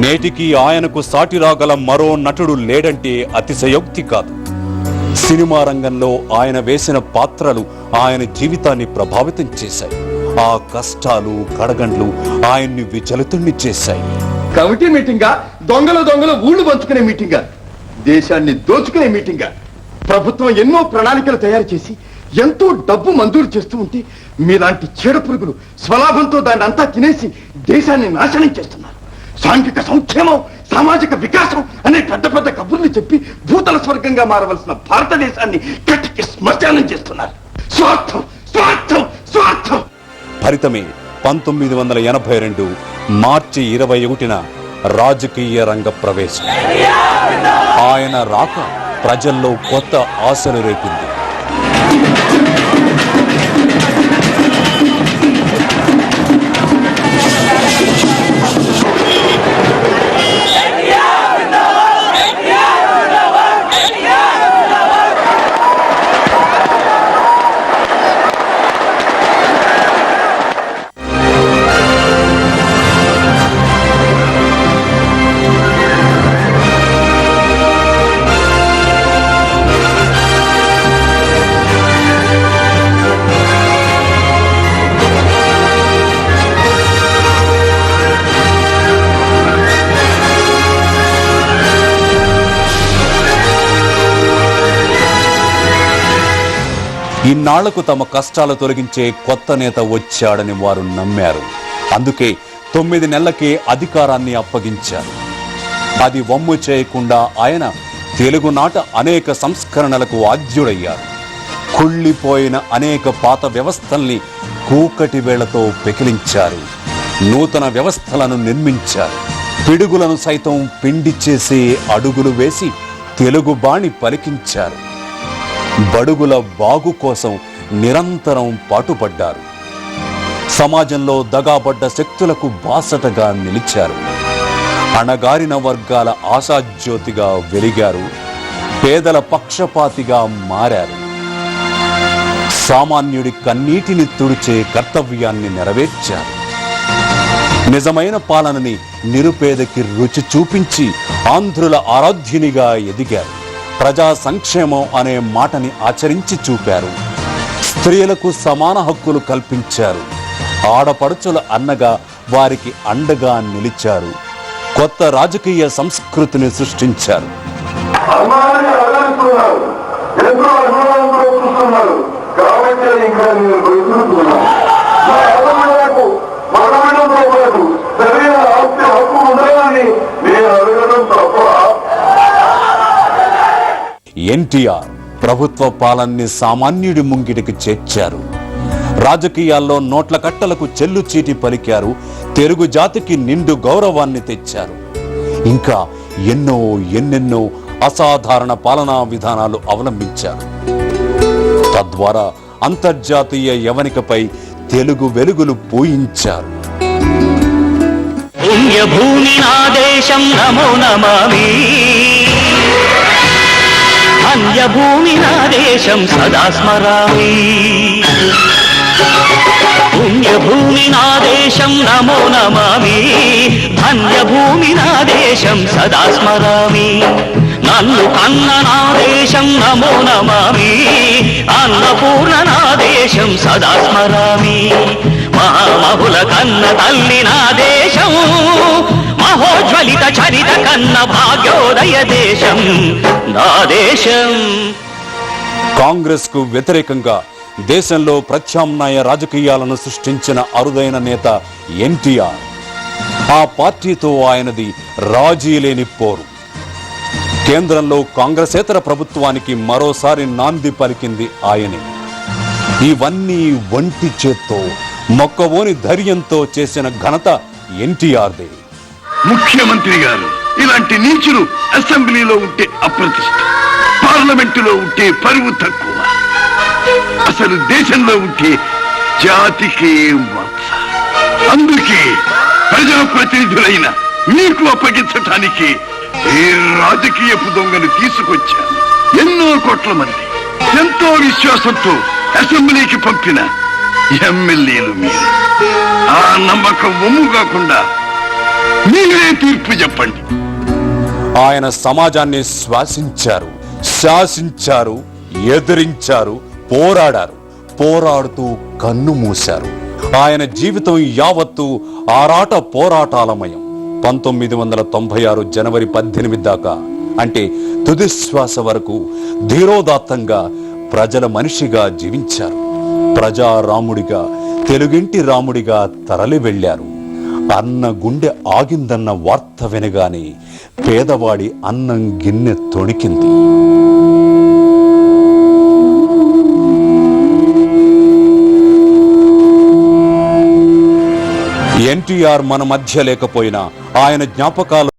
నేటికి ఆయనకు సాటి రాగల మరో నటుడు లేడంటే అతిశయోక్తి కాదు. సినిమా రంగంలో ఆయన వేసిన పాత్రలు ఆయన జీవితాన్ని ప్రభావితం చేశాయి. ఆ కష్టాలు కడగండ్లు ఆయన్ని విచలితుణ్ణి చేశాయి. కమిటీ మీటింగా, దొంగలు ఊళ్ళు పంచుకునే మీటింగా, దేశాన్ని దోచుకునే మీటింగా, ప్రభుత్వం ఎన్నో ప్రణాళికలు తయారు చేసి ఎంతో డబ్బు మంజూరు చేస్తూ ఉంటే మీలాంటి చీడ పురుగులు స్వలాభంతో దాన్ని అంతా తినేసి దేశాన్ని నాశనం చేస్తున్నారు. సాంఘిక సంక్షేమం, సామాజిక వికాసం అనే పెద్ద పెద్ద కబుర్లు చెప్పి భూతల స్వర్గంగా మారవలసిన భారతదేశాన్ని కట్టికి శ్మశానం చేస్తున్నారు. స్వార్థం స్వార్థం స్వార్థం. ఫలితమే 1982 మార్చి 21న రాజకీయ రంగ ప్రవేశం. ఆయన రాక ప్రజల్లో కొత్త ఆశలు రేపింది. ఇన్నాళ్లకు తమ కష్టాలు తొలగించే కొత్త నేత వచ్చాడని వారు నమ్మారు. అందుకే 9 నెలలకే అధికారాన్ని అప్పగించారు. అది వమ్ము చేయకుండా ఆయన తెలుగునాట అనేక సంస్కరణలకు ఆద్యుడయ్యారు. కుళ్ళిపోయిన అనేక పాత వ్యవస్థల్ని కూకటి వేళ్లతో పెకిలించారు. నూతన వ్యవస్థలను నిర్మించారు. పిడుగులను సైతం పిండి చేసే అడుగులు వేసి తెలుగు బాణి పలికించారు. బడుగుల బాగు కోసం నిరంతరం పాటుపడ్డారు. సమాజంలో దగాబడ్డ శక్తులకు బాసటగా నిలిచారు. అణగారిన వర్గాల ఆశాజ్యోతిగా వెలిగారు. పేదల పక్షపాతిగా మారారు. సామాన్యుడి కన్నీటిని తుడిచే కర్తవ్యాన్ని నెరవేర్చారు. నిజమైన పాలనని నిరుపేదకి రుచి చూపించి ఆంధ్రుల ఆరాధ్యునిగా ఎదిగారు. ప్రజా సంక్షేమం అనే మాటని ఆచరించి చూపారు. స్త్రీలకు సమాన హక్కులు కల్పించారు. ఆడపడుచుల అన్నగా వారికి అండగా నిలిచారు. కొత్త రాజకీయ సంస్కృతిని సృష్టించారు. ఎన్టీఆర్ ప్రభుత్వ పాలనని సామాన్యుడి ముంగిటికి చేర్చారు. రాజకీయాల్లో నోట్ల కట్టలకు చెల్లు చీటి పలికారు. తెలుగు జాతికి నిండు గౌరవాన్ని తెచ్చారు. ఇంకా ఎన్నెన్నో అసాధారణ పాలనా విధానాలు అవలంబించారు. తద్వారా అంతర్జాతీయ యవనికపై తెలుగు వెలుగులు పూయించారు. పుణ్యభూమి నా దేశం నమో నమామి, అన్యభూమి నా దేశం సదా స్మరామి. పుణ్యభూమి నా దేశం నమో నమామి, ధన్యభూమి నా దేశం సదా స్మరామి. నన్ను కన్న నా దేశం నమో నమామి, అన్నపూర్ణ నా దేశం సదా స్మరామి. మహామహుల కన్న తల్లి నా దేశం, మహోజ్వలిత చరిత కన్న భాగ్యోదయ దేశం నా దేశం. కాంగ్రెస్ కు వ్యతిరేకంగా దేశంలో ప్రత్యామ్నాయ రాజకీయాలను సృష్టించిన అరుదైన నేత ఎన్టీఆర్. ఆ పార్టీతో ఆయనది రాజీ లేని పోరు. కేంద్రంలో కాంగ్రెసేతర ప్రభుత్వానికి మరోసారి నాంది పలికింది ఆయనే. ఇవన్నీ ఒంటి చేత్తో మొక్కవోని ధైర్యంతో చేసిన ఘనత ఎన్టీఆర్దే. ముఖ్యమంత్రి గారు ఇలాంటి నీచులు అసెంబ్లీలో ఉంటే అప్రతిష్ట, పార్లమెంటులో ఉంటే పరువు తక్కువ, అసలు దేశంలో ఉంటే జాతికే మచ్చ. అందుకే ప్రజాప్రతినిధులైన మీకు అప్పగించటానికి ఈ రాజకీయపు దొంగను తీసుకొచ్చాను. ఎన్నో కోట్ల మంది ఎంతో విశ్వాసంతో అసెంబ్లీకి పంపిన ఎమ్మెల్యేలు మీరు. ఆ నమ్మకం ఒమ్ము కాకుండా మీరే తీర్పు చెప్పండి. ఆయన సమాజాన్ని శ్వాసించారు, శాసించారు, ఎదిరించారు, పోరాడారు. పోరాడుతూ కన్ను మూశారు. ఆయన జీవితం యావత్తు ఆరాట పోరాటాలమయం. 1996 జనవరి 18 దాకా, అంటే తుది శ్వాస వరకు ధీరోదాత్తంగా ప్రజల మనిషిగా జీవించారు. ప్రజారాముడిగా, తెలుగింటి రాముడిగా తరలి వెళ్ళారు. అన్న గుండె ఆగిందన్న వార్త వినగానే పేదవాడి అన్నం గిన్నె తొణికింది. ఎన్టీఆర్ మన మధ్య లేకపోయినా ఆయన జ్ఞాపకాలు